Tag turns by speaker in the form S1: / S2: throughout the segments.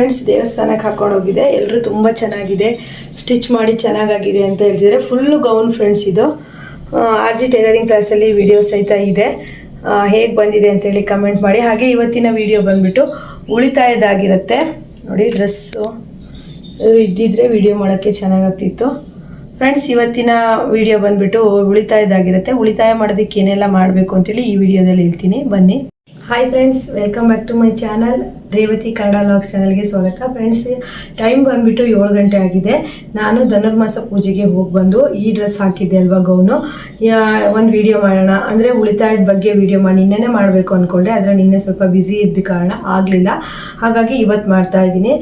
S1: Friends ದೇವಸ್ಥಾನಕ್ಕೆ ಹಾಕೊಂಡು ಹೋಗಿದೆ. ಎಲ್ಲರೂ ತುಂಬ ಚೆನ್ನಾಗಿದೆ, ಸ್ಟಿಚ್ ಮಾಡಿ ಚೆನ್ನಾಗಾಗಿದೆ ಅಂತ ಹೇಳ್ತಿದ್ದಾರೆ. Full gown friends. ಇದು RG ಟೈಲರಿಂಗ್ ಕ್ಲಾಸಲ್ಲಿ ವಿಡಿಯೋ ಸಹಿತ ಇದೆ. ಹೇಗೆ ಬಂದಿದೆ ಅಂತೇಳಿ ಕಮೆಂಟ್ ಮಾಡಿ. ಹಾಗೆ ಇವತ್ತಿನ ವಿಡಿಯೋ ಬಂದುಬಿಟ್ಟು ಉಳಿತಾಯದಾಗಿರುತ್ತೆ ನೋಡಿ. ಡ್ರೆಸ್ಸು ಇದ್ದಿದ್ರೆ ವಿಡಿಯೋ ಮಾಡೋಕ್ಕೆ ಚೆನ್ನಾಗಾಗ್ತಿತ್ತು ಫ್ರೆಂಡ್ಸ್. ಇವತ್ತಿನ ವಿಡಿಯೋ ಬಂದುಬಿಟ್ಟು ಉಳಿತಾಯದಾಗಿರುತ್ತೆ. ಉಳಿತಾಯ ಮಾಡೋದಕ್ಕೆ ಏನೆಲ್ಲ ಮಾಡಬೇಕು ಅಂತೇಳಿ ಈ ವಿಡಿಯೋದಲ್ಲಿ ಹೇಳ್ತೀನಿ, ಬನ್ನಿ. Hi friends, welcome back to my channel. Revathi Kannada logs ಚಾನಲ್ಗೆ ಸ್ವಾಗತ ಫ್ರೆಂಡ್ಸ್. ಟೈಮ್ ಬಂದುಬಿಟ್ಟು 7 ಗಂಟೆ ಆಗಿದೆ. ನಾನು ಧನುರ್ಮಾಸ ಪೂಜೆಗೆ ಹೋಗಿ ಬಂದು ಈ ಡ್ರೆಸ್ ಹಾಕಿದ್ದೆ ಅಲ್ವಾ, ಗೌನು. ಒಂದು ವಿಡಿಯೋ ಮಾಡೋಣ ಅಂದರೆ ಉಳಿತಾಯದ ಬಗ್ಗೆ ವಿಡಿಯೋ ಮಾಡಿ ನಿನ್ನೆ ಮಾಡಬೇಕು ಅಂದ್ಕೊಂಡೆ, ಆದರೆ ನಿನ್ನೆ ಸ್ವಲ್ಪ ಬ್ಯುಸಿ ಇದ್ದ ಕಾರಣ ಆಗಲಿಲ್ಲ. ಹಾಗಾಗಿ ಇವತ್ತು ಮಾಡ್ತಾ ಇದ್ದೀನಿ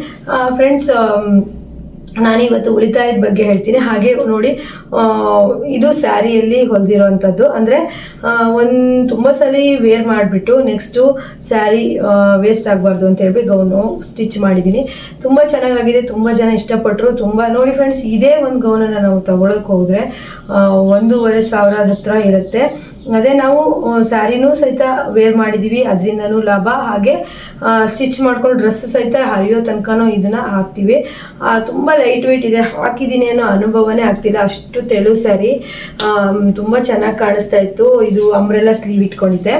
S1: ಫ್ರೆಂಡ್ಸ್. ನಾನಿವತ್ತು ಉಳಿತಾಯದ ಬಗ್ಗೆ ಹೇಳ್ತೀನಿ. ಹಾಗೆ ನೋಡಿ, ಇದು ಸ್ಯಾರಿಯಲ್ಲಿ ಹೊಲಿದಿರೋವಂಥದ್ದು. ಅಂದರೆ ತುಂಬ ಸಲ ವೇರ್ ಮಾಡಿಬಿಟ್ಟು ನೆಕ್ಸ್ಟು ಸ್ಯಾರಿ ವೇಸ್ಟ್ ಆಗಬಾರ್ದು ಅಂತ ಹೇಳಿ ಗೌನು ಸ್ಟಿಚ್ ಮಾಡಿದ್ದೀನಿ. ತುಂಬ ಚೆನ್ನಾಗಾಗಿದೆ, ತುಂಬ ಜನ ಇಷ್ಟಪಟ್ಟರು. ತುಂಬ ನೋಡಿ ಫ್ರೆಂಡ್ಸ್, ಇದೇ ಒಂದು ಗೌನನ್ನು ನಾವು ತಗೊಳಕ್ಕೆ ಹೋದರೆ 1,500 ಹತ್ರ ಇರುತ್ತೆ. ಅದೇ ನಾವು ಸ್ಯಾರಿನೂ ಸಹಿತ ವೇರ್ ಮಾಡಿದ್ದೀವಿ, ಅದರಿಂದನೂ ಲಾಭ. ಹಾಗೆ ಸ್ಟಿಚ್ ಮಾಡ್ಕೊಂಡು ಡ್ರೆಸ್ ಸಹಿತ ಹರಿಯೋ ತನಕನೂ ಇದನ್ನು ಹಾಕ್ತೀವಿ. ತುಂಬ ಲೈಟ್ ವೆಯ್ಟ್ ಇದೆ. ಹಾಕಿದ್ದೀನಿ ಅನ್ನೋ ಅನುಭವನೇ ಆಗ್ತಿಲ್ಲ, ಅಷ್ಟು ತೆಳು ಸ್ಯಾರಿ. ತುಂಬ ಚೆನ್ನಾಗಿ ಕಾಣಿಸ್ತಾ ಇತ್ತು. ಇದು ಅಂಬ್ರೆಲಾ ಸ್ಲೀವ್ ಇಟ್ಕೊಂಡಿದ್ದೆ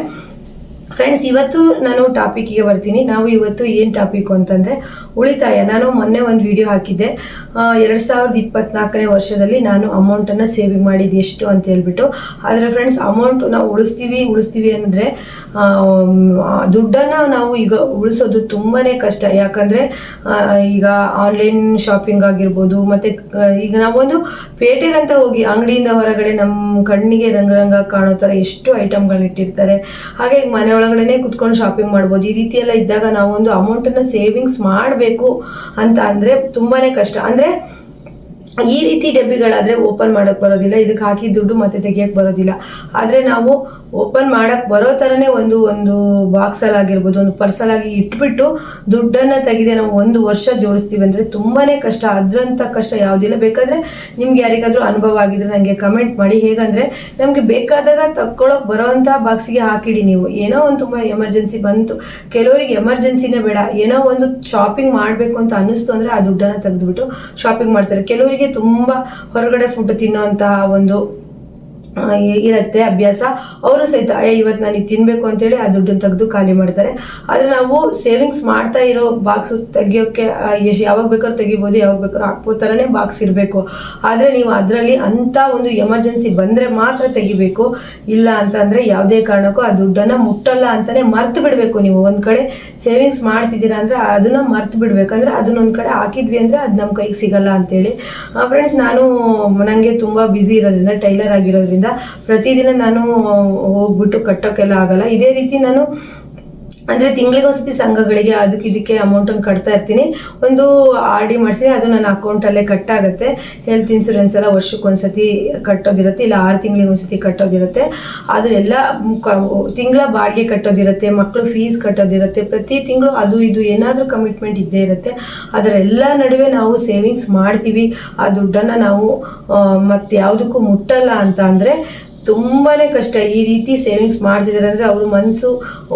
S1: ಫ್ರೆಂಡ್ಸ್. ಇವತ್ತು ನಾನು ಟಾಪಿಕ್ಗೆ ಬರ್ತೀನಿ. ನಾವು ಇವತ್ತು ಏನು ಟಾಪಿಕ್ ಅಂತಂದರೆ ಉಳಿತಾಯ. ನಾನು ಮೊನ್ನೆ ಒಂದು ವಿಡಿಯೋ ಹಾಕಿದ್ದೆ, 2024ನೇ ವರ್ಷದಲ್ಲಿ ನಾನು ಅಮೌಂಟನ್ನು ಸೇವಿಂಗ್ ಮಾಡಿದ್ದು ಎಷ್ಟು ಅಂತ ಹೇಳ್ಬಿಟ್ಟು. ಆದರೆ ಫ್ರೆಂಡ್ಸ್, ಅಮೌಂಟ್ ನಾವು ಉಳಿಸ್ತೀವಿ ಅನ್ನೋದ್ರೆ ದುಡ್ಡನ್ನು ನಾವು ಈಗ ಉಳಿಸೋದು ತುಂಬಾ ಕಷ್ಟ. ಯಾಕಂದರೆ ಈಗ ಆನ್ಲೈನ್ ಶಾಪಿಂಗ್ ಆಗಿರ್ಬೋದು, ಮತ್ತು ಈಗ ನಾವೊಂದು ಪೇಟೆಗಂತ ಹೋಗಿ ಅಂಗಡಿಯಿಂದ ಹೊರಗಡೆ ನಮ್ಮ ಕಣ್ಣಿಗೆ ರಂಗ ಕಾಣೋ ಥರ ಎಷ್ಟು ಐಟಮ್ಗಳನ್ನ ಇಟ್ಟಿರ್ತಾರೆ. ಹಾಗೆ ಮನೆಯೊಳಗಡೆ ಕುತ್ಕೊಂಡು ಶಾಪಿಂಗ್ ಮಾಡ್ಬೋದು. ಈ ರೀತಿ ಎಲ್ಲ ಇದ್ದಾಗ ನಾವೊಂದು ಅಮೌಂಟನ್ನು ಸೇವಿಂಗ್ಸ್ ಮಾಡಬೇಕು ಅಂತ ಅಂದರೆ ತುಂಬಾ ಕಷ್ಟ. ಅಂದರೆ ಈ ರೀತಿ ಡಬ್ಬಿಗಳಾದರೆ ಓಪನ್ ಮಾಡೋಕ್ಕೆ ಬರೋದಿಲ್ಲ, ಇದಕ್ಕೆ ಹಾಕಿ ದುಡ್ಡು ಮತ್ತೆ ತೆಗಿಯೋಕ್ಕೆ ಬರೋದಿಲ್ಲ. ಆದರೆ ನಾವು ಓಪನ್ ಮಾಡೋಕ್ಕೆ ಬರೋ ಥರನೇ ಒಂದು ಬಾಕ್ಸಲ್ಲಾಗಿರ್ಬೋದು, ಒಂದು ಪರ್ಸಲ್ಲಾಗಿ ಇಟ್ಬಿಟ್ಟು ದುಡ್ಡನ್ನು ತೆಗೆದೇ ನಾವು 1 ವರ್ಷ ಜೋಡಿಸ್ತೀವಿ ಅಂದರೆ ತುಂಬಾ ಕಷ್ಟ. ಅದರಂಥ ಕಷ್ಟ ಯಾವುದಿಲ್ಲ. ಬೇಕಾದರೆ ನಿಮ್ಗೆ ಯಾರಿಗಾದರೂ ಅನುಭವ ಆಗಿದ್ರೆ ನನಗೆ ಕಮೆಂಟ್ ಮಾಡಿ. ಹೇಗಂದರೆ ನಮಗೆ ಬೇಕಾದಾಗ ತಕ್ಕೊಳ್ಳೋಕೆ ಬರೋವಂಥ ಬಾಕ್ಸಿಗೆ ಹಾಕಿಡಿ ನೀವು. ಏನೋ ಒಂದು ತುಂಬ ಎಮರ್ಜೆನ್ಸಿ ಬಂತು, ಕೆಲವರಿಗೆ ಎಮರ್ಜೆನ್ಸಿನೇ ಬೇಡ, ಏನೋ ಒಂದು ಶಾಪಿಂಗ್ ಮಾಡಬೇಕು ಅಂತ ಅನ್ನಿಸ್ತು ಅಂದರೆ ಆ ದುಡ್ಡನ್ನು ತೆಗೆದುಬಿಟ್ಟು ಶಾಪಿಂಗ್ ಮಾಡ್ತಾರೆ. ಕೆಲವರಿಗೆ ತುಂಬ ಹೊರಗಡೆ ಫುಡ್ ತಿನ್ನೋಂತಹ ಒಂದು ಇರುತ್ತೆ ಅಭ್ಯಾಸ. ಅವರು ಸಹಿತ ಇವತ್ತು ನಾನು ತಿನ್ನಬೇಕು ಅಂತೇಳಿ ಆ ದುಡ್ಡನ್ನು ತೆಗೆದು ಖಾಲಿ ಮಾಡ್ತಾರೆ. ಆದರೆ ನಾವು ಸೇವಿಂಗ್ಸ್ ಮಾಡ್ತಾ ಇರೋ ಬಾಕ್ಸು ತೆಗಿಯೋಕ್ಕೆ ಯಾವಾಗ ಬೇಕಾದ್ರೂ ತೆಗಿಬೋದು, ಯಾವಾಗ ಬೇಕಾದ್ರೂ ಹಾಕ್ಬೋ ಥರನೇ ಬಾಕ್ಸ್ ಇರಬೇಕು. ಆದರೆ ನೀವು ಅದರಲ್ಲಿ ಅಂಥ ಒಂದು ಎಮರ್ಜೆನ್ಸಿ ಬಂದರೆ ಮಾತ್ರ ತೆಗಿಬೇಕು. ಇಲ್ಲ ಅಂತಂದರೆ ಯಾವುದೇ ಕಾರಣಕ್ಕೂ ಆ ದುಡ್ಡನ್ನು ಮುಟ್ಟಲ್ಲ ಅಂತಲೇ ಮರ್ತು ಬಿಡಬೇಕು. ನೀವು ಒಂದು ಕಡೆ ಸೇವಿಂಗ್ಸ್ ಮಾಡ್ತಿದ್ದೀರಾ ಅಂದರೆ ಅದನ್ನು ಮರ್ತು ಬಿಡಬೇಕಂದ್ರೆ ಅದನ್ನೊಂದು ಕಡೆ ಹಾಕಿದ್ವಿ ಅಂದರೆ ಅದು ನಮ್ಮ ಕೈಗೆ ಸಿಗಲ್ಲ ಅಂತೇಳಿ ಫ್ರೆಂಡ್ಸ್. ನನಗೆ ತುಂಬ ಬ್ಯುಸಿ ಇರೋದ್ರಿಂದ, ಟೈಲರ್ ಆಗಿರೋದ್ರಿಂದ ಪ್ರತಿದಿನ ನಾನು ಹೋಗ್ಬಿಟ್ಟು ಕಟ್ಟೋಕ್ಕೆಲ್ಲ ಆಗಲ್ಲ. ಇದೇ ರೀತಿ ನಾನು ಅಂದರೆ ತಿಂಗಳಿಗೊಂದ್ಸತಿ ಸಂಘಗಳಿಗೆ ಇದಕ್ಕೆ ಅಮೌಂಟನ್ನು ಕಟ್ತಾ ಇರ್ತೀನಿ. ಒಂದು RD ಮಾಡಿಸಿ ಅದು ನನ್ನ ಅಕೌಂಟಲ್ಲೇ ಕಟ್ಟಾಗುತ್ತೆ. ಹೆಲ್ತ್ ಇನ್ಶೂರೆನ್ಸ್ ಎಲ್ಲ ವರ್ಷಕ್ಕೊಂದ್ಸತಿ ಕಟ್ಟೋದಿರುತ್ತೆ, ಇಲ್ಲ 6 ತಿಂಗಳಿಗೊಂದ್ಸತಿ ಕಟ್ಟೋದಿರುತ್ತೆ. ಅದರೆಲ್ಲ ತಿಂಗಳ ಬಾಡಿಗೆ ಕಟ್ಟೋದಿರುತ್ತೆ, ಮಕ್ಕಳು ಫೀಸ್ ಕಟ್ಟೋದಿರುತ್ತೆ. ಪ್ರತಿ ತಿಂಗಳು ಅದು ಇದು ಏನಾದರೂ ಕಮಿಟ್ಮೆಂಟ್ ಇದ್ದೇ ಇರುತ್ತೆ. ಅದರೆಲ್ಲ ನಡುವೆ ನಾವು ಸೇವಿಂಗ್ಸ್ ಮಾಡ್ತೀವಿ. ಆ ದುಡ್ಡನ್ನು ನಾವು ಮತ್ತೆ ಯಾವುದಕ್ಕೂ ಮುಟ್ಟಲ್ಲ ಅಂತ ಅಂದರೆ ತುಂಬಾ ಕಷ್ಟ. ಈ ರೀತಿ ಸೇವಿಂಗ್ಸ್ ಮಾಡ್ತಿದ್ದಾರೆ ಅಂದರೆ ಅವ್ರ ಮನಸ್ಸು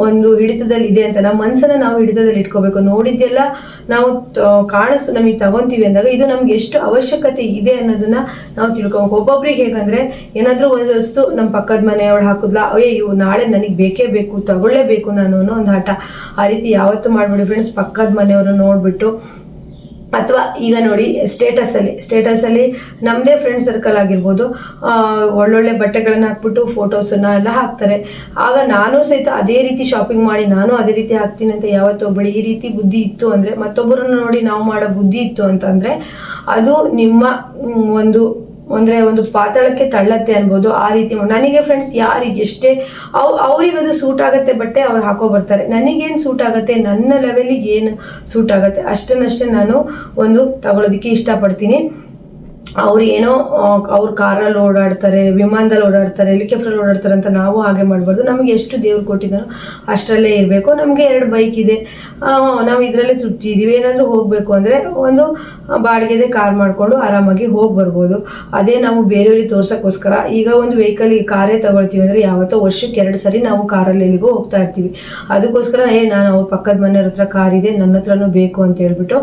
S1: ಒಂದು ಹಿಡಿತದಲ್ಲಿ ಇದೆ ಅಂತ. ನಮ್ಮ ಮನಸ್ಸನ್ನು ನಾವು ಹಿಡಿತದಲ್ಲಿ ಇಟ್ಕೋಬೇಕು. ನೋಡಿದ್ದೆಲ್ಲ ನಾವು ನಮಗೆ ತಗೊತೀವಿ ಅಂದಾಗ ಇದು ನಮ್ಗೆ ಎಷ್ಟು ಅವಶ್ಯಕತೆ ಇದೆ ಅನ್ನೋದನ್ನ ನಾವು ತಿಳ್ಕೊಬೇಕು. ಒಬ್ಬೊಬ್ರಿಗೆ ಹೇಗಂದರೆ ಏನಾದರೂ ಒಂದು ವಸ್ತು ನಮ್ಮ ಪಕ್ಕದ ಮನೆಯೊಳಗೆ ಹಾಕಿದ್ಲಾ, ಇವು ನಾಳೆ ನನಗೆ ಬೇಕೇ ಬೇಕು, ತಗೊಳ್ಳೇಬೇಕು ನಾನು ಅನ್ನೋ ಒಂದು ಹಠ. ಆ ರೀತಿ ಯಾವತ್ತೂ ಮಾಡಬೇಡಿ ಫ್ರೆಂಡ್ಸ್. ಪಕ್ಕದ ಮನೆಯವರು ನೋಡಿಬಿಟ್ಟು, ಅಥವಾ ಈಗ ನೋಡಿ ಸ್ಟೇಟಸಲ್ಲಿ ನಮ್ಮದೇ ಫ್ರೆಂಡ್ ಸರ್ಕಲ್ ಆಗಿರ್ಬೋದು, ಒಳ್ಳೊಳ್ಳೆ ಬಟ್ಟೆಗಳನ್ನು ಹಾಕ್ಬಿಟ್ಟು ಫೋಟೋಸನ್ನು ಎಲ್ಲ ಹಾಕ್ತಾರೆ. ಆಗ ನಾನು ಸಹಿತ ಅದೇ ರೀತಿ ಶಾಪಿಂಗ್ ಮಾಡಿ ನಾನು ಅದೇ ರೀತಿ ಹಾಕ್ತೀನಿ ಅಂತ ಯಾವತ್ತೂ ಹೋಗ್ಬೇಡಿ. ಈ ರೀತಿ ಬುದ್ಧಿ ಇತ್ತು ಅಂದರೆ, ಮತ್ತೊಬ್ಬರನ್ನು ನೋಡಿ ನಾವು ಮಾಡೋ ಬುದ್ಧಿ ಇತ್ತು ಅಂತಂದರೆ ಅದು ನಿಮ್ಮ ಒಂದು ಪಾತಾಳಕ್ಕೆ ತಳ್ಳತ್ತೆ ಅನ್ಬೋದು. ಆ ರೀತಿ ನನಗೆ ಫ್ರೆಂಡ್ಸ್ ಯಾರಿಗೆ ಎಷ್ಟೇ ಅವ್ರಿಗೆ ಅದು ಸೂಟ್ ಆಗುತ್ತೆ ಬಟ್ಟೆ ಅವ್ರು ಹಾಕೋ ಬರ್ತಾರೆ. ನನಗೇನು ಸೂಟ್ ಆಗುತ್ತೆ, ನನ್ನ ಲೆವೆಲಿಗೆ ಏನು ಸೂಟ್ ಆಗುತ್ತೆ ಅಷ್ಟನ್ನಷ್ಟೇ ನಾನು ತಗೊಳ್ಳೋದಕ್ಕೆ ಇಷ್ಟಪಡ್ತೀನಿ. ಅವ್ರು ಏನೋ ಅವ್ರು ಕಾರಲ್ಲಿ ಓಡಾಡ್ತಾರೆ, ವಿಮಾನದಲ್ಲಿ ಓಡಾಡ್ತಾರೆ, ಹೆಲಿಕಾಪ್ಟರ್ ಓಡಾಡ್ತಾರೆ ಅಂತ ನಾವು ಹಾಗೆ ಮಾಡಬಾರ್ದು. ನಮಗೆ ಎಷ್ಟು ದೇವ್ರು ಕೊಟ್ಟಿದ್ದಾನೋ ಅಷ್ಟರಲ್ಲೇ ಇರಬೇಕು. ನಮಗೆ 2 ಬೈಕ್ ಇದೆ, ನಾವು ಇದರಲ್ಲೇ ತೃಪ್ತಿ ಇದ್ದೀವಿ. ಏನಾದರೂ ಹೋಗಬೇಕು ಅಂದರೆ ಒಂದು ಬಾಡಿಗೆದೇ ಕಾರ್ ಮಾಡಿಕೊಂಡು ಆರಾಮಾಗಿ ಹೋಗಿ ಬರ್ಬೋದು. ಅದೇ ನಾವು ಬೇರೆಯವ್ರಿಗೆ ತೋರ್ಸೋಕ್ಕೋಸ್ಕರ ಈಗ ಒಂದು ವೆಹಿಕಲ್ ಕಾರೇ ತಗೊಳ್ತೀವಿ ಅಂದರೆ ಯಾವತ್ತೋ ವರ್ಷಕ್ಕೆ 2 ಸರಿ ನಾವು ಕಾರಲ್ಲಿ ಎಲ್ಲಿಗೂ ಹೋಗ್ತಾ ಇರ್ತೀವಿ. ಅದಕ್ಕೋಸ್ಕರ ನಾನು ಅವ್ರ ಪಕ್ಕದ ಮನೆಯವ್ರ ಹತ್ರ ಕಾರ್ ಇದೆ, ನನ್ನ ಹತ್ರನೂ ಬೇಕು ಅಂತ ಹೇಳ್ಬಿಟ್ಟು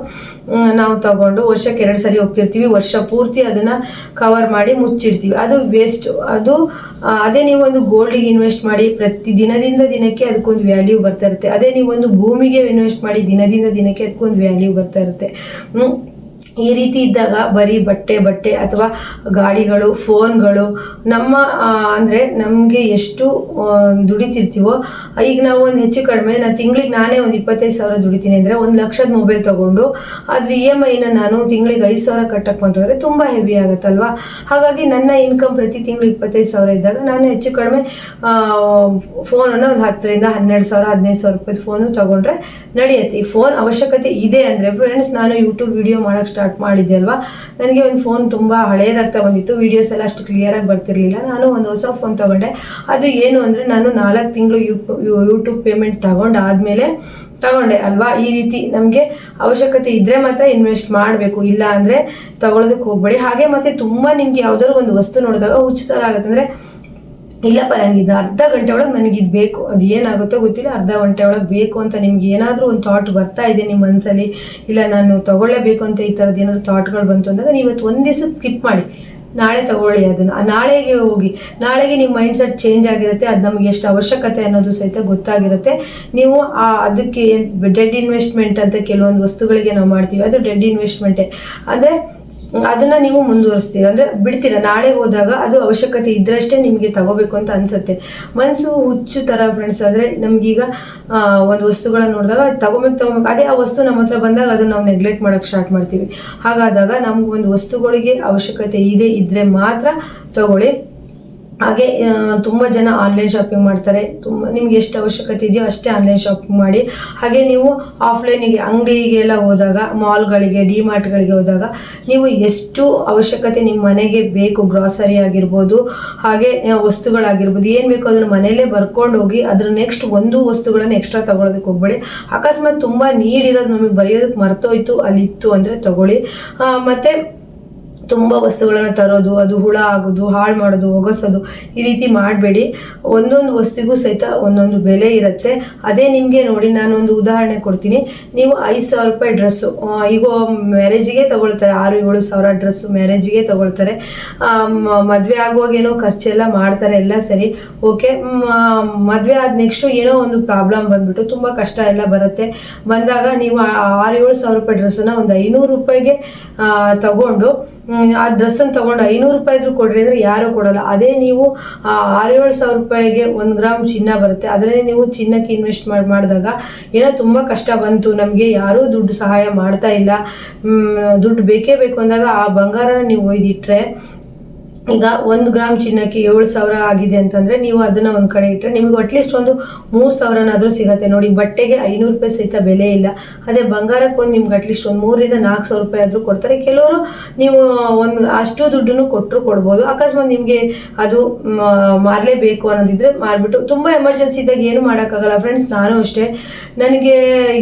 S1: ನಾವು ತಗೊಂಡು ವರ್ಷಕ್ಕೆ 2 ಸರಿ ಹೋಗ್ತಿರ್ತೀವಿ. ವರ್ಷ ಪೂರ್ತಿ ಅದನ್ನ ಕವರ್ ಮಾಡಿ ಮುಚ್ಚಿಡ್ತೀವಿ. ಅದು ವೇಸ್ಟ್. ಅದೇ ನೀವು ಒಂದು ಗೋಲ್ಡಿಗೆ ಇನ್ವೆಸ್ಟ್ ಮಾಡಿ ಪ್ರತಿ ದಿನದಿಂದ ದಿನಕ್ಕೆ ಅದಕ್ಕೊಂದು ವ್ಯಾಲ್ಯೂ ಬರ್ತಾ ಇರುತ್ತೆ. ಅದೇ ನೀವು ಒಂದು ಭೂಮಿಗೆ ಇನ್ವೆಸ್ಟ್ ಮಾಡಿ ದಿನದಿಂದ ದಿನಕ್ಕೆ ಅದಕ್ಕೊಂದು ವ್ಯಾಲ್ಯೂ ಬರ್ತಾ ಇರುತ್ತೆ. ಈ ರೀತಿ ಇದ್ದಾಗ ಬರೀ ಬಟ್ಟೆ ಅಥವಾ ಗಾಡಿಗಳು, ಫೋನ್ಗಳು ನಮ್ಮ ಅಂದರೆ ನಮಗೆ ಎಷ್ಟು ದುಡಿತಿರ್ತೀವೋ, ಈಗ ನಾವು ಒಂದು ಹೆಚ್ಚು ಕಡಿಮೆ ತಿಂಗಳಿಗೆ ನಾನೇ ಒಂದು 25,000 ದುಡಿತೀನಿ ಅಂದರೆ 1,00,000 ಮೊಬೈಲ್ ತೊಗೊಂಡು ಅದ್ರ EMI ನಾನು ತಿಂಗಳಿಗೆ 5,000 ಕಟ್ಟಕ್ಕೆ ಅಂತಂದರೆ ತುಂಬ ಹೆವಿ ಆಗುತ್ತಲ್ವಾ. ಹಾಗಾಗಿ ನನ್ನ ಇನ್ಕಮ್ ಪ್ರತಿ ತಿಂಗಳು 25,000 ಇದ್ದಾಗ ನಾನು ಹೆಚ್ಚು ಕಡಿಮೆ ಫೋನನ್ನು ಒಂದು 10,000 12,000 15,000 ರೂಪಾಯಿ ಫೋನು ತೊಗೊಂಡ್ರೆ ನಡೆಯುತ್ತೆ. ಈ ಫೋನ್ ಅವಶ್ಯಕತೆ ಇದೆ ಅಂದರೆ ಫ್ರೆಂಡ್ಸ್, ನಾನು ಯೂಟ್ಯೂಬ್ ವಿಡಿಯೋ ಮಾಡೋಕ್ಕೆ ಸ್ಟಾರ್ಟ್ ಮಾಡಿದ್ದೆ ಅಲ್ವಾ, ನನಗೆ ಒಂದು ಫೋನ್ ತುಂಬ ಹಳೇದಾಗ್ತಾ ಬಂದಿತ್ತು, ವೀಡಿಯೋಸ್ ಎಲ್ಲ ಅಷ್ಟು ಕ್ಲಿಯರಾಗಿ ಬರ್ತಿರ್ಲಿಲ್ಲ. ನಾನು ಒಂದು ಹೊಸ ಫೋನ್ ತಗೊಂಡೆ. ಅದು ಏನು ಅಂದರೆ ನಾನು 4 ತಿಂಗಳು ಯೂಟ್ಯೂಬ್ ಪೇಮೆಂಟ್ ತಗೊಂಡೆ ಅಲ್ವಾ. ಈ ರೀತಿ ನಮಗೆ ಅವಶ್ಯಕತೆ ಇದ್ದರೆ ಮಾತ್ರ ಇನ್ವೆಸ್ಟ್ ಮಾಡಬೇಕು, ಇಲ್ಲ ಅಂದರೆ ತಗೊಳ್ಳೋದಕ್ಕೆ ಹೋಗಬೇಡಿ. ಹಾಗೆ ಮತ್ತು ತುಂಬ ನಿಮಗೆ ಯಾವುದಾದ್ರು ಒಂದು ವಸ್ತು ನೋಡಿದಾಗ ಹುಚ್ಚುತ್ತರ ಆಗುತ್ತೆ. ಅಂದರೆ ಇಲ್ಲಪ್ಪ ನನಗಿದ್ದು ಅರ್ಧ ಗಂಟೆ ಒಳಗೆ ನನಗಿದು ಬೇಕು, ಅದು ಏನಾಗುತ್ತೋ ಗೊತ್ತಿಲ್ಲ, ಅರ್ಧ ಗಂಟೆ ಒಳಗೆ ಬೇಕು ಅಂತ ನಿಮ್ಗೆ ಏನಾದರೂ ಒಂದು ಥಾಟ್ ಬರ್ತಾ ಇದೆ ನಿಮ್ಮ ಮನಸ್ಸಲ್ಲಿ, ಇಲ್ಲ ನಾನು ತಗೊಳ್ಳೇಬೇಕು ಅಂತ ಈ ಥರದ್ದು ಏನಾದ್ರು ಥಾಟ್ಗಳು ಬಂತು ಅಂದಾಗ ನೀವು ಇವತ್ತು ಒಂದು ದಿವಸ ಸ್ಕಿಪ್ ಮಾಡಿ, ನಾಳೆ ತಗೊಳ್ಳಿ. ಅದನ್ನು ನಾಳೆಗೆ ಹೋಗಿ, ನಾಳೆಗೆ ನಿಮ್ಮ ಮೈಂಡ್ ಸೆಟ್ ಚೇಂಜ್ ಆಗಿರುತ್ತೆ. ಅದು ನಮಗೆ ಎಷ್ಟು ಅವಶ್ಯಕತೆ ಅನ್ನೋದು ಸಹಿತ ಗೊತ್ತಾಗಿರುತ್ತೆ. ನೀವು ಅದಕ್ಕೆ ಡೆಡ್ ಇನ್ವೆಸ್ಟ್ಮೆಂಟ್ ಅಂತ ಕೆಲವೊಂದು ವಸ್ತುಗಳಿಗೆ ನಾವು ಮಾಡ್ತೀವಿ, ಅದು ಡೆಡ್ ಇನ್ವೆಸ್ಟ್ಮೆಂಟೇ. ಅಂದರೆ ಅದನ್ನು ನೀವು ಮುಂದುವರಿಸ್ತೀರ, ಅಂದರೆ ಬಿಡ್ತೀರ. ನಾಳೆ ಹೋದಾಗ ಅದು ಅವಶ್ಯಕತೆ ಇದ್ರಷ್ಟೇ ನಿಮಗೆ ತಗೋಬೇಕು ಅಂತ ಅನಿಸುತ್ತೆ. ಮನಸ್ಸು ಹುಚ್ಚು ಥರ ಫ್ರೆಂಡ್ಸ್. ಅಂದರೆ ನಮಗೀಗ ಒಂದು ವಸ್ತುಗಳನ್ನ ನೋಡಿದಾಗ ಅದು ತಗೋಬೇಕು. ಅದೇ ಆ ವಸ್ತು ನಮ್ಮ ಹತ್ರ ಬಂದಾಗ ಅದನ್ನು ನಾವು ನೆಗ್ಲೆಕ್ಟ್ ಮಾಡೋಕ್ಕೆ ಸ್ಟಾರ್ಟ್ ಮಾಡ್ತೀವಿ. ಹಾಗಾದಾಗ ನಮಗೊಂದು ವಸ್ತುಗಳಿಗೆ ಅವಶ್ಯಕತೆ ಇದ್ದರೆ ಮಾತ್ರ ತಗೊಳ್ಳಿ. ಹಾಗೆ ತುಂಬ ಜನ ಆನ್ಲೈನ್ ಶಾಪಿಂಗ್ ಮಾಡ್ತಾರೆ. ನಿಮ್ಗೆ ಎಷ್ಟು ಅವಶ್ಯಕತೆ ಇದೆಯೋ ಅಷ್ಟೇ ಆನ್ಲೈನ್ ಶಾಪಿಂಗ್ ಮಾಡಿ. ಹಾಗೆ ನೀವು ಆಫ್ಲೈನಿಗೆ ಅಂಗಡಿಗೆಲ್ಲ ಹೋದಾಗ, ಮಾಲ್ಗಳಿಗೆ, ಡಿಮಾರ್ಟ್ಗಳಿಗೆ ಹೋದಾಗ ನೀವು ಎಷ್ಟು ಅವಶ್ಯಕತೆ ನಿಮ್ಮ ಮನೆಗೆ ಬೇಕು, ಗ್ರಾಸರಿ ಆಗಿರ್ಬೋದು, ಹಾಗೆ ವಸ್ತುಗಳಾಗಿರ್ಬೋದು, ಏನು ಬೇಕೋ ಅದನ್ನು ಮನೆಯಲ್ಲೇ ಬರ್ಕೊಂಡು ಹೋಗಿ ಅದ್ರ ನೆಕ್ಸ್ಟ್ ಒಂದು ವಸ್ತುಗಳನ್ನು ಎಕ್ಸ್ಟ್ರಾ ತೊಗೊಳೋದಕ್ಕೆ ಹೋಗ್ಬೇಡಿ. ಅಕಸ್ಮಾತ್ ತುಂಬ ನೀಡಿರೋದು ನಮಗೆ ಬರೆಯೋದಕ್ಕೆ ಮರ್ತೋಯ್ತು, ಅಲ್ಲಿತ್ತು ಅಂದರೆ ತಗೊಳ್ಳಿ. ಮತ್ತು ತುಂಬ ವಸ್ತುಗಳನ್ನು ತರೋದು, ಅದು ಹುಳ ಆಗೋದು, ಹಾಳು ಮಾಡೋದು, ಒಗಸೋದು, ಈ ರೀತಿ ಮಾಡಬೇಡಿ. ಒಂದೊಂದು ವಸ್ತುಗೂ ಸಹಿತ ಒಂದೊಂದು ಬೆಲೆ ಇರುತ್ತೆ. ಅದೇ ನಿಮಗೆ ನೋಡಿ, ನಾನು ಒಂದು ಉದಾಹರಣೆ ಕೊಡ್ತೀನಿ. ನೀವು 5,000 ರೂಪಾಯಿ ಡ್ರೆಸ್ಸು ಈಗ ಮ್ಯಾರೇಜಿಗೆ ತಗೊಳ್ತಾರೆ, 6-7 ಸಾವಿರ ಡ್ರೆಸ್ಸು ಮ್ಯಾರೇಜಿಗೆ ತಗೊಳ್ತಾರೆ. ಮದುವೆ ಆಗುವಾಗ ಏನೋ ಖರ್ಚೆಲ್ಲ ಮಾಡ್ತಾರೆ, ಎಲ್ಲ ಸರಿ, ಓಕೆ. ಮದುವೆ ಆದ ನೆಕ್ಸ್ಟು ಏನೋ ಒಂದು ಪ್ರಾಬ್ಲಮ್ ಬಂದ್ಬಿಟ್ಟು ತುಂಬ ಕಷ್ಟ ಎಲ್ಲ ಬರುತ್ತೆ. ಬಂದಾಗ ನೀವು 6-7 ಸಾವಿರ ರೂಪಾಯಿ ಡ್ರೆಸ್ಸನ್ನು ಒಂದು 500 ರೂಪಾಯಿಗೆ ತಗೊಂಡು ಆ ಡ್ರೆಸ್ಸನ್ನು ತೊಗೊಂಡು 500 ರೂಪಾಯಿ ಇದ್ರೂ ಕೊಡ್ರಿ ಅಂದರೆ ಯಾರೂ ಕೊಡೋಲ್ಲ. ಅದೇ ನೀವು 6-7 ಸಾವಿರ ರೂಪಾಯಿಗೆ 1 ಗ್ರಾಮ್ ಚಿನ್ನ ಬರುತ್ತೆ, ಅದನ್ನೇ ನೀವು ಚಿನ್ನಕ್ಕೆ ಇನ್ವೆಸ್ಟ್ ಮಾಡಿದಾಗ ಏನೋ ತುಂಬ ಕಷ್ಟ ಬಂತು, ನಮಗೆ ಯಾರೂ ದುಡ್ಡು ಸಹಾಯ ಮಾಡ್ತಾ ಇಲ್ಲ, ದುಡ್ಡು ಬೇಕೇ ಬೇಕು ಅಂದಾಗ ಆ ಬಂಗಾರನ ನೀವು ಒಯ್ದಿಟ್ರೆ, ಈಗ 1 ಗ್ರಾಮ್ ಚಿನ್ನಕ್ಕೆ 7,000 ಆಗಿದೆ ಅಂತಂದರೆ ನೀವು ಅದನ್ನು ಒಂದು ಕಡೆ ಇಟ್ಟರೆ ನಿಮಗೆ ಅಟ್ಲೀಸ್ಟ್ ಒಂದು 3,000ನಾದರೂ ಸಿಗುತ್ತೆ ನೋಡಿ. ಬಟ್ಟೆಗೆ 500 ರೂಪಾಯಿ ಸಹಿತ ಬೆಲೆ ಇಲ್ಲ. ಅದೇ ಬಂಗಾರಕ್ಕೆ ಒಂದು ನಿಮ್ಗೆ ಅಟ್ಲೀಸ್ಟ್ ಒಂದು 3,000-4,000 ರೂಪಾಯಿ ಆದರೂ ಕೊಡ್ತಾರೆ. ಕೆಲವರು ನೀವು ಒಂದು ಅಷ್ಟು ದುಡ್ಡನ್ನು ಕೊಟ್ಟರು ಕೊಡ್ಬೋದು. ಅಕಸ್ಮಾತ್ ನಿಮಗೆ ಅದು ಮಾರಲೇಬೇಕು ಅನ್ನೋದಿದ್ರೆ ಮಾರಿಬಿಟ್ಟು, ತುಂಬ ಎಮರ್ಜೆನ್ಸಿ ಇದ್ದಾಗ ಏನು ಮಾಡೋಕ್ಕಾಗಲ್ಲ ಫ್ರೆಂಡ್ಸ್. ನಾನು ಅಷ್ಟೇ, ನನಗೆ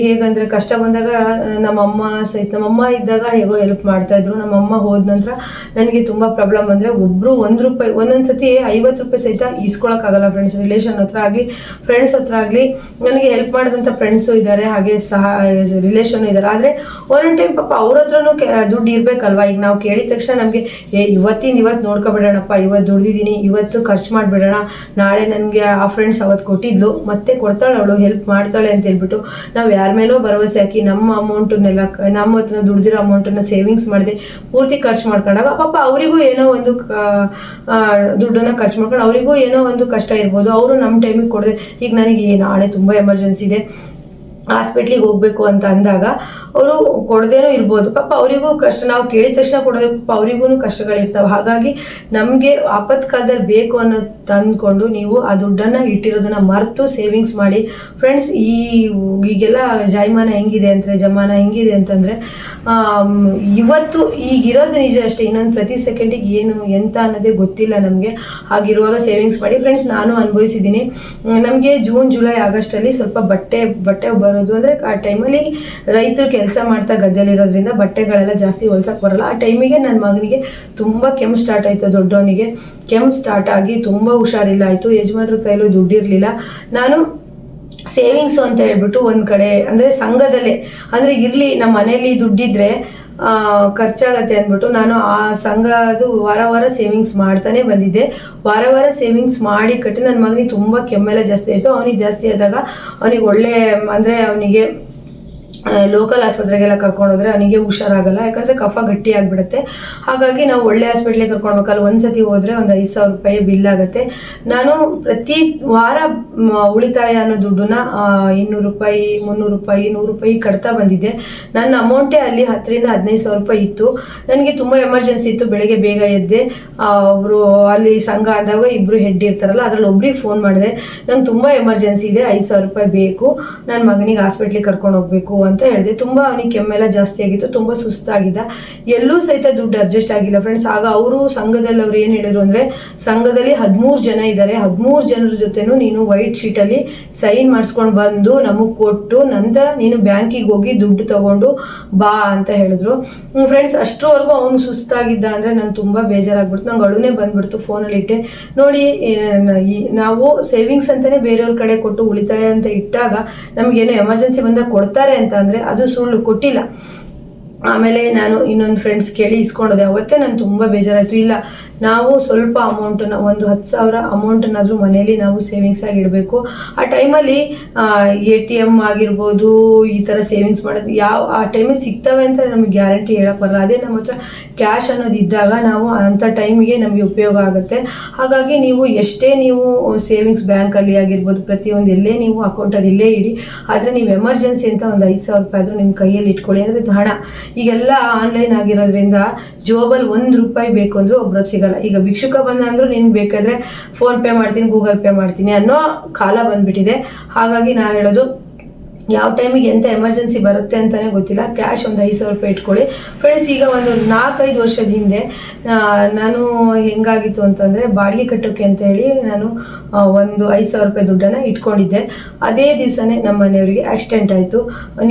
S1: ಹೇಗಂದರೆ ಕಷ್ಟ ಬಂದಾಗ ನಮ್ಮಮ್ಮ ಇದ್ದಾಗ ಹೇಗೋ ಹೆಲ್ಪ್ ಮಾಡ್ತಾಯಿದ್ರು. ನಮ್ಮಮ್ಮ ಹೋದ ನಂತರ ನನಗೆ ತುಂಬ ಪ್ರಾಬ್ಲಮ್ ಅಂದರೆ ಒಬ್ಬರು 1 ರೂಪಾಯಿ, ಒಂದೊಂದ್ಸತಿ 50 ರೂಪಾಯಿ ಸಹಿತ ಇಸ್ಕೊಳಕ್ಕಾಗಲ್ಲ ಫ್ರೆಂಡ್ಸ್. ರಿಲೇಷನ್ ಹತ್ರ ಆಗಲಿ, ಫ್ರೆಂಡ್ಸ್ ಹತ್ರ ಆಗಲಿ, ನನಗೆ ಹೆಲ್ಪ್ ಮಾಡಿದಂಥ ಫ್ರೆಂಡ್ಸು ಇದ್ದಾರೆ, ಹಾಗೆ ರಿಲೇಷನ್ನು ಇದ್ದಾರೆ. ಆದರೆ ಒಂದೊಂದು ಟೈಮ್ ಪಾಪ ಅವ್ರ ಹತ್ರನೂ ದುಡ್ಡು ಇರಬೇಕಲ್ವ. ಈಗ ನಾವು ಕೇಳಿದ ತಕ್ಷಣ ನಮಗೆ ಇವತ್ತು ನೋಡ್ಕೊಬಿಡೋಣಪ್ಪ, ಇವತ್ತು ದುಡ್ದಿದ್ದೀನಿ, ಇವತ್ತು ಖರ್ಚು ಮಾಡಿಬಿಡೋಣ, ನಾಳೆ ನನಗೆ ಆ ಫ್ರೆಂಡ್ಸ್ ಅವತ್ತು ಕೊಟ್ಟಿದ್ಲು, ಮತ್ತೆ ಕೊಡ್ತಾಳೆ ಅವಳು, ಹೆಲ್ಪ್ ಮಾಡ್ತಾಳೆ ಅಂತ ಹೇಳ್ಬಿಟ್ಟು ನಾವು ಯಾರ ಮೇಲೋ ಭರವಸೆ ಹಾಕಿ ನಮ್ಮ ಅಮೌಂಟನ್ನೆಲ್ಲ, ನಮ್ಮ ಹತ್ರ ದುಡ್ದಿರೋ ಅಮೌಂಟನ್ನು ಸೇವಿಂಗ್ಸ್ ಮಾಡಿದೆ ಪೂರ್ತಿ ಖರ್ಚು ಮಾಡ್ಕೊಂಡಾಗ ಪಾಪ ಅವರಿಗೂ ಏನೋ ಒಂದು ದುಡ್ಡನ್ನು ಖರ್ಚು ಮಾಡ್ಕೊಂಡು ಅವರಿಗೂ ಏನೋ ಒಂದು ಕಷ್ಟ ಇರ್ಬೋದು. ಅವರು ನಮ್ಮ ಟೈಮಿಗೆ ಕೊಡದೆ, ಈಗ ನನಗೆ ನಾಳೆ ತುಂಬ ಎಮರ್ಜೆನ್ಸಿ ಇದೆ, ಹಾಸ್ಪಿಟ್ಲಿಗೆ ಹೋಗ್ಬೇಕು ಅಂತ ಅಂದಾಗ ಅವರು ಕೊಡದೇನೂ ಇರ್ಬೋದು, ಪಾಪ ಅವರಿಗೂ ಕಷ್ಟ, ನಾವು ಕೇಳಿದ ತಕ್ಷಣ ಕೊಡೋದೇ ಪಾಪ ಅವರಿಗೂ ಕಷ್ಟಗಳಿರ್ತಾವೆ. ಹಾಗಾಗಿ ನಮಗೆ ಆಪತ್ಕಾಲದಲ್ಲಿ ಬೇಕು ಅನ್ನೋದು ತಂದ್ಕೊಂಡು ನೀವು ಆ ದುಡ್ಡನ್ನು ಇಟ್ಟಿರೋದನ್ನ ಮರೆತು ಸೇವಿಂಗ್ಸ್ ಮಾಡಿ ಫ್ರೆಂಡ್ಸ್. ಈಗೆಲ್ಲ ಜಮಾನ ಹೆಂಗಿದೆ ಅಂತಂದರೆ ಇವತ್ತು ಈಗಿರೋದು ನಿಜ ಅಷ್ಟೇ, ಇನ್ನೊಂದು ಪ್ರತಿ ಸೆಕೆಂಡಿಗೆ ಏನು ಎಂತ ಅನ್ನೋದೇ ಗೊತ್ತಿಲ್ಲ ನಮಗೆ. ಹಾಗಿರುವಾಗ ಸೇವಿಂಗ್ಸ್ ಮಾಡಿ ಫ್ರೆಂಡ್ಸ್. ನಾನು ಅನುಭವಿಸಿದ್ದೀನಿ. ನಮಗೆ ಜೂನ್ ಜುಲೈ ಆಗಸ್ಟಲ್ಲಿ ಸ್ವಲ್ಪ ಬಟ್ಟೆ ಬರೋದು ಅಂದರೆ ಆ ಟೈಮಲ್ಲಿ ರೈತರು ಕೆಲಸ ಮಾಡ್ತಾ ಗದ್ದೆಲಿರೋದ್ರಿಂದ ಬಟ್ಟೆಗಳೆಲ್ಲ ಜಾಸ್ತಿ ಹೊಲ್ಸಕ್ಕೆ ಬರಲ್ಲ. ಆ ಟೈಮಿಗೆ ನನ್ನ ಮಗನಿಗೆ ತುಂಬ ಕೆಮ್ಮು ಸ್ಟಾರ್ಟ್ ಆಯಿತು. ದೊಡ್ಡವನಿಗೆ ಕೆಮ್ಮು ಸ್ಟಾರ್ಟ್ ಆಗಿ ತುಂಬ ಹುಷಾರಿಲ್ಲ ಆಯಿತು. ಯಜಮಾನ್ರ ಕೈಲೂ ದುಡ್ಡಿರಲಿಲ್ಲ. ನಾನು ಸೇವಿಂಗ್ಸು ಅಂತ ಹೇಳ್ಬಿಟ್ಟು ಒಂದು ಕಡೆ ಅಂದರೆ ಸಂಘದಲ್ಲೇ ಅಂದರೆ ಇರಲಿ ನಮ್ಮ ಮನೇಲಿ ದುಡ್ಡಿದ್ರೆ ಖರ್ಚಾಗತ್ತೆ ಅಂದ್ಬಿಟ್ಟು ನಾನು ಆ ಸಂಘದ್ದು ವಾರ ಸೇವಿಂಗ್ಸ್ ಮಾಡ್ತಾನೆ ಬಂದಿದ್ದೆ. ವಾರ ಸೇವಿಂಗ್ಸ್ ಮಾಡಿ ಕಟ್ಟಿ ನನ್ನ ಮಗನಿಗೆ ತುಂಬ ಕೆಮ್ಮೆಲ್ಲ ಜಾಸ್ತಿ ಆಯಿತು. ಅವನಿಗೆ ಜಾಸ್ತಿ ಆದಾಗ ಅವನಿಗೆ ಒಳ್ಳೆ ಅಂದರೆ ಅವನಿಗೆ ಲೋಕಲ್ ಆಸ್ಪತ್ರೆಗೆಲ್ಲ ಕರ್ಕೊಂಡೋದ್ರೆ ಅವನಿಗೆ ಹುಷಾರಾಗಲ್ಲ, ಯಾಕಂದರೆ ಕಫ ಗಟ್ಟಿ ಆಗಿಬಿಡುತ್ತೆ. ಹಾಗಾಗಿ ನಾವು ಒಳ್ಳೆ ಹಾಸ್ಪಿಟ್ಲಿಗೆ ಕರ್ಕೊಳ್ಬೇಕಲ್ಲ. ಒಂದ್ಸತಿ ಹೋದರೆ ಒಂದು 5,000 ರೂಪಾಯಿ ಬಿಲ್ ಆಗುತ್ತೆ. ನಾನು ಪ್ರತಿ ವಾರ ಉಳಿತಾಯ ಅನ್ನೋ ದುಡ್ಡನ್ನ 200 ರೂಪಾಯಿ 300 ರೂಪಾಯಿ 100 ರೂಪಾಯಿ ಕಟ್ತಾ ಬಂದಿದ್ದೆ. ನನ್ನ ಅಮೌಂಟೇ ಅಲ್ಲಿ 10,000 ರಿಂದ 15,000 ರೂಪಾಯಿ ಇತ್ತು. ನನಗೆ ತುಂಬ ಎಮರ್ಜೆನ್ಸಿ ಇತ್ತು. ಬೆಳಗ್ಗೆ ಬೇಗ ಎದ್ದೆ. ಅವರು ಅಲ್ಲಿ ಸಂಘ ಆದಾಗ ಇಬ್ಬರು ಹೆಡ್ ಇರ್ತಾರಲ್ಲ, ಅದರಲ್ಲಿ ಒಬ್ರಿಗೆ ಫೋನ್ ಮಾಡಿದೆ, ನಂಗೆ ತುಂಬ ಎಮರ್ಜೆನ್ಸಿ ಇದೆ, 5,000 ರೂಪಾಯಿ ಬೇಕು, ನನ್ನ ಮಗನಿಗೆ ಹಾಸ್ಪಿಟ್ಲಿಗೆ ಕರ್ಕೊಂಡು ಹೋಗ್ಬೇಕು ಅಂತ ಹೇಳಿದೆ. ತುಂಬ ಅವನಿಗೆ ಕೆಮ್ಮೆಲ್ಲ ಜಾಸ್ತಿ ಆಗಿತ್ತು, ತುಂಬ ಸುಸ್ತಾಗಿದ್ದ, ಎಲ್ಲೂ ಸಹಿತ ದುಡ್ಡು ಅಡ್ಜಸ್ಟ್ ಆಗಿಲ್ಲ ಫ್ರೆಂಡ್ಸ್. ಆಗ ಅವರು ಸಂಘದಲ್ಲಿ ಅವ್ರು ಏನು ಹೇಳಿದ್ರು ಅಂದರೆ, ಸಂಘದಲ್ಲಿ 13 ಜನ ಇದ್ದಾರೆ, 13 ಜನರ ಜೊತೆನೂ ನೀನು ವೈಟ್ ಶೀಟಲ್ಲಿ ಸೈನ್ ಮಾಡಿಸ್ಕೊಂಡು ಬಂದು ನಮಗೆ ಕೊಟ್ಟು ನಂತರ ನೀನು ಬ್ಯಾಂಕಿಗೆ ಹೋಗಿ ದುಡ್ಡು ತಗೊಂಡು ಬಾ ಅಂತ ಹೇಳಿದ್ರು ಫ್ರೆಂಡ್ಸ್. ಅಷ್ಟರವರೆಗೂ ಅವನು ಸುಸ್ತಾಗಿದ್ದ ಅಂದರೆ ನಂಗೆ ತುಂಬ ಬೇಜಾರಾಗ್ಬಿಡ್ತು. ನಂಗೆ ಅಳುನೇ ಬಂದ್ಬಿಡ್ತು. ಫೋನಲ್ಲಿ ಇಟ್ಟೆ. ನೋಡಿ, ನಾವು ಸೇವಿಂಗ್ಸ್ ಅಂತಲೇ ಬೇರೆಯವ್ರ ಕಡೆ ಕೊಟ್ಟು ಉಳಿತಾಯ ಅಂತ ಇಟ್ಟಾಗ ನಮಗೇನೋ ಎಮರ್ಜೆನ್ಸಿ ಬಂದಾಗ ಕೊಡ್ತಾರೆ ಅಂತ ಅಂದರೆ ಅದು ಸುಳ್ಳು, ಕೊಟ್ಟಿಲ್ಲ. ಆಮೇಲೆ ನಾನು ಇನ್ನೊಂದು ಫ್ರೆಂಡ್ಸ್ ಕೇಳಿ ಇಸ್ಕೊಂಡೋದೆ. ಅವತ್ತೇ ನಾನು ತುಂಬ ಬೇಜಾರಾಯಿತು. ಇಲ್ಲ, ನಾವು ಸ್ವಲ್ಪ ಅಮೌಂಟನ್ನು ಒಂದು 10,000 ಅಮೌಂಟನ್ನಾದರೂ ಮನೇಲಿ ನಾವು ಸೇವಿಂಗ್ಸ್ ಆಗಿ ಇಡಬೇಕು. ಆ ಟೈಮಲ್ಲಿ ATM ಆಗಿರ್ಬೋದು, ಈ ಥರ ಸೇವಿಂಗ್ಸ್ ಮಾಡೋದು ಆ ಟೈಮಿಗೆ ಸಿಗ್ತವೆ ಅಂತ ನಮಗೆ ಗ್ಯಾರಂಟಿ ಹೇಳಕ್ಕೆ ಬರಲ್ಲ. ಅದೇ ನಮ್ಮ ಹತ್ರ ಕ್ಯಾಶ್ ಅನ್ನೋದು ಇದ್ದಾಗ ನಾವು ಅಂಥ ಟೈಮಿಗೆ ನಮಗೆ ಉಪಯೋಗ ಆಗುತ್ತೆ. ಹಾಗಾಗಿ ನೀವು ಎಷ್ಟೇ ನೀವು ಸೇವಿಂಗ್ಸ್ ಬ್ಯಾಂಕಲ್ಲಿ ಆಗಿರ್ಬೋದು, ಪ್ರತಿಯೊಂದು ಎಲ್ಲೇ ನೀವು ಅಕೌಂಟಲ್ಲಿ ಇಲ್ಲೇ ಇಡಿ, ಆದರೆ ನೀವು ಎಮರ್ಜೆನ್ಸಿ ಅಂತ ಒಂದು 5,000 ರೂಪಾಯಿ ಆದರೂ ನಿಮ್ಮ ಕೈಯಲ್ಲಿ ಇಟ್ಕೊಳ್ಳಿ. ಅಂದರೆ ಹಣ ಈಗೆಲ್ಲ ಆನ್ಲೈನ್ ಆಗಿರೋದ್ರಿಂದ ಜೋಬಲ್ಲಿ 1 ರೂಪಾಯಿ ಬೇಕು ಅಂದರೂ ಒಬ್ಬರು ಸಿಗಲ್ಲ. ಈಗ ಭಿಕ್ಷುಕ ಬಂದ ಅಂದರೂ ನೀನು ಬೇಕಾದರೆ ಫೋನ್ ಪೇ ಮಾಡ್ತೀನಿ, ಗೂಗಲ್ ಪೇ ಮಾಡ್ತೀನಿ ಅನ್ನೋ ಕಾಲ ಬಂದ್ಬಿಟ್ಟಿದೆ. ಹಾಗಾಗಿ ನಾನು ಹೇಳೋದು, ಯಾವ ಟೈಮಿಗೆ ಎಂಥ ಎಮರ್ಜೆನ್ಸಿ ಬರುತ್ತೆ ಅಂತಲೇ ಗೊತ್ತಿಲ್ಲ. ಕ್ಯಾಶ್ ಒಂದು 5,000 ರೂಪಾಯಿ ಇಟ್ಕೊಳ್ಳಿ ಫ್ರೆಂಡ್ಸ್. ಈಗ ಒಂದು 4-5 ವರ್ಷದ ಹಿಂದೆ ನಾನು ಹೆಂಗಾಗಿತ್ತು ಅಂತಂದರೆ, ಬಾಡಿಗೆ ಕಟ್ಟೋಕ್ಕೆ ಅಂತೇಳಿ ನಾನು ಒಂದು 5,000 ರೂಪಾಯಿ ದುಡ್ಡನ್ನು ಇಟ್ಕೊಂಡಿದ್ದೆ. ಅದೇ ದಿವಸನೇ ನಮ್ಮ ಮನೆಯವರಿಗೆ ಆಕ್ಸಿಡೆಂಟ್ ಆಯಿತು.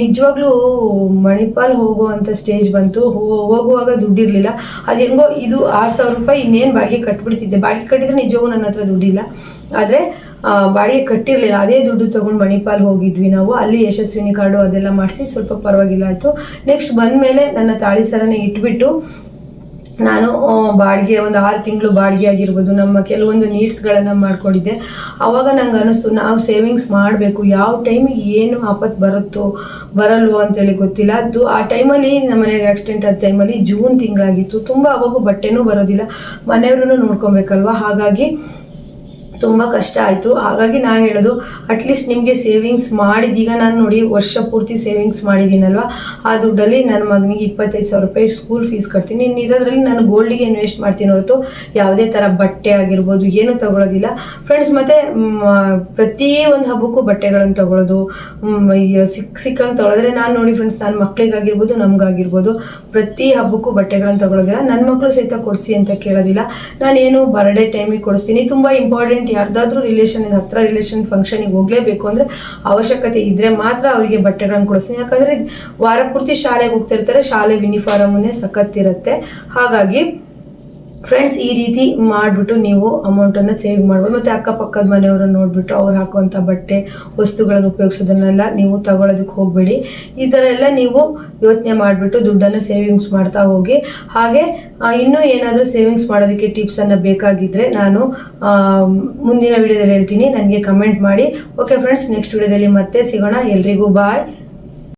S1: ನಿಜವಾಗ್ಲೂ ಮಣಿಪಾಲ್ ಹೋಗುವಂಥ ಸ್ಟೇಜ್ ಬಂತು. ಹೋಗುವಾಗ ದುಡ್ಡಿರಲಿಲ್ಲ. ಅದು ಹೆಂಗೋ ಇದು 6,000 ರೂಪಾಯಿ ಇನ್ನೇನು ಬಾಡಿಗೆ ಕಟ್ಬಿಡ್ತಿದ್ದೆ. ಬಾಡಿಗೆ ಕಟ್ಟಿದ್ರೆ ನಿಜವಾಗೂ ನನ್ನ ಹತ್ರ ದುಡ್ಡಿಲ್ಲ, ಆದರೆ ಬಾಡಿಗೆ ಕಟ್ಟಿರಲಿಲ್ಲ. ಅದೇ ದುಡ್ಡು ತೊಗೊಂಡು ಮಣಿಪಾಲ್ ಹೋಗಿದ್ವಿ ನಾವು. ಅಲ್ಲಿ ಯಶಸ್ವಿನಿ ಕಾರ್ಡು ಅದೆಲ್ಲ ಮಾಡಿಸಿ ಸ್ವಲ್ಪ ಪರವಾಗಿಲ್ಲ ಆಯಿತು. ನೆಕ್ಸ್ಟ್ ಬಂದಮೇಲೆ ನನ್ನ ತಾಳಿ ಸರನೇ ಇಟ್ಬಿಟ್ಟು ನಾನು ಬಾಡಿಗೆ ಒಂದು 6 ತಿಂಗಳು ಬಾಡಿಗೆ ಆಗಿರ್ಬೋದು, ನಮ್ಮ ಕೆಲವೊಂದು ನೀಡ್ಸ್ಗಳನ್ನು ಮಾಡ್ಕೊಂಡಿದ್ದೆ. ಆವಾಗ ನಂಗೆ ಅನ್ನಿಸ್ತು, ನಾವು ಸೇವಿಂಗ್ಸ್ ಮಾಡಬೇಕು. ಯಾವ ಟೈಮಿಗೆ ಏನು ಆಪತ್ತು ಬರಲ್ವೋ ಅಂತೇಳಿ ಗೊತ್ತಿಲ್ಲ. ಅದು ಆ ಟೈಮಲ್ಲಿ ನಮ್ಮ ಮನೆಗೆ ಆಕ್ಸಿಡೆಂಟ್ ಆದ ಟೈಮಲ್ಲಿ ಜೂನ್ ತಿಂಗಳಾಗಿತ್ತು. ತುಂಬ ಅವಾಗೂ ಬಟ್ಟೆನೂ ಬರೋದಿಲ್ಲ, ಮನೆಯವ್ರೂ ನೋಡ್ಕೊಬೇಕಲ್ವ. ಹಾಗಾಗಿ ತುಂಬ ಕಷ್ಟ ಆಯಿತು. ಹಾಗಾಗಿ ನಾನು ಹೇಳೋದು, ಅಟ್ಲೀಸ್ಟ್ ನಿಮಗೆ ಸೇವಿಂಗ್ಸ್ ಮಾಡಿದೀಗ ನಾನು ನೋಡಿ ವರ್ಷ ಪೂರ್ತಿ ಸೇವಿಂಗ್ಸ್ ಮಾಡಿದ್ದೀನಲ್ವ, ಆ ದುಡ್ಡಲ್ಲಿ ನನ್ನ ಮಗನಿಗೆ 25,000 ರೂಪಾಯಿ ಸ್ಕೂಲ್ ಫೀಸ್ ಕಟ್ತೀನಿ. ಇನ್ನು ಇರೋದ್ರಲ್ಲಿ ನಾನು ಗೋಲ್ಡಿಗೆ ಇನ್ವೆಸ್ಟ್ ಮಾಡ್ತೀನಿ ಹೊರತು ಯಾವುದೇ ಥರ ಬಟ್ಟೆ ಆಗಿರ್ಬೋದು ಏನೂ ತೊಗೊಳೋದಿಲ್ಲ ಫ್ರೆಂಡ್ಸ್. ಮತ್ತು ಪ್ರತಿ ಒಂದು ಹಬ್ಬಕ್ಕೂ ಬಟ್ಟೆಗಳನ್ನು ತೊಗೊಳೋದು ಸಿಕ್ಕಂಗೆ ತೊಗೊಳೋದ್ರೆ ನಾನು ನೋಡಿ ಫ್ರೆಂಡ್ಸ್, ನನ್ನ ಮಕ್ಕಳಿಗಾಗಿರ್ಬೋದು ನಮಗಾಗಿರ್ಬೋದು ಪ್ರತಿ ಹಬ್ಬಕ್ಕೂ ಬಟ್ಟೆಗಳನ್ನು ತೊಗೊಳೋದಿಲ್ಲ. ನನ್ನ ಮಕ್ಕಳು ಸಹಿತ ಕೊಡಿಸಿ ಅಂತ ಕೇಳೋದಿಲ್ಲ. ನಾನೇನು ಬರ್ಡೇ ಟೈಮಿಗೆ ಕೊಡಿಸ್ತೀನಿ. ತುಂಬ ಇಂಪಾರ್ಟೆಂಟ್ ಯಾರ್ದಾದ್ರೂ ಹತ್ರ ರಿಲೇಷನ್ ಫಂಕ್ಷನಿಗೆ ಹೋಗಲೇಬೇಕು ಅಂದರೆ ಅವಶ್ಯಕತೆ ಇದ್ದರೆ ಮಾತ್ರ ಅವರಿಗೆ ಬಟ್ಟೆಗಳನ್ನು ಕೊಡಿಸ್ತೀನಿ. ಯಾಕಂದರೆ ವಾರ ಪೂರ್ತಿ ಶಾಲೆಗೆ ಹೋಗ್ತಿರ್ತಾರೆ, ಶಾಲೆ ಯೂನಿಫಾರ್ಮನ್ನೇ ಸಖತ್ತಿರುತ್ತೆ. ಹಾಗಾಗಿ ಫ್ರೆಂಡ್ಸ್, ಈ ರೀತಿ ಮಾಡಿಬಿಟ್ಟು ನೀವು ಅಮೌಂಟನ್ನು ಸೇವ್ ಮಾಡ್ಬೋದು. ಮತ್ತು ಅಕ್ಕಪಕ್ಕದ ಮನೆಯವ್ರನ್ನ ನೋಡಿಬಿಟ್ಟು ಅವ್ರು ಹಾಕುವಂಥ ಬಟ್ಟೆ ವಸ್ತುಗಳನ್ನು ಉಪಯೋಗಿಸೋದನ್ನೆಲ್ಲ ನೀವು ತಗೊಳ್ಳೋದಕ್ಕೆ ಹೋಗಬೇಡಿ. ಈ ಥರ ಎಲ್ಲ ನೀವು ಯೋಚನೆ ಮಾಡಿಬಿಟ್ಟು ದುಡ್ಡನ್ನು ಸೇವಿಂಗ್ಸ್ ಮಾಡ್ತಾ ಹೋಗಿ. ಹಾಗೆ ಇನ್ನೂ ಏನಾದರೂ ಸೇವಿಂಗ್ಸ್ ಮಾಡೋದಕ್ಕೆ ಟಿಪ್ಸನ್ನು ಬೇಕಾಗಿದ್ದರೆ ನಾನು ಮುಂದಿನ ವಿಡಿಯೋದಲ್ಲಿ ಹೇಳ್ತೀನಿ, ನನಗೆ ಕಮೆಂಟ್ ಮಾಡಿ. ಓಕೆ ಫ್ರೆಂಡ್ಸ್, ನೆಕ್ಸ್ಟ್ ವಿಡಿಯೋದಲ್ಲಿ ಮತ್ತೆ ಸಿಗೋಣ. ಎಲ್ರಿಗೂ ಬಾಯ್.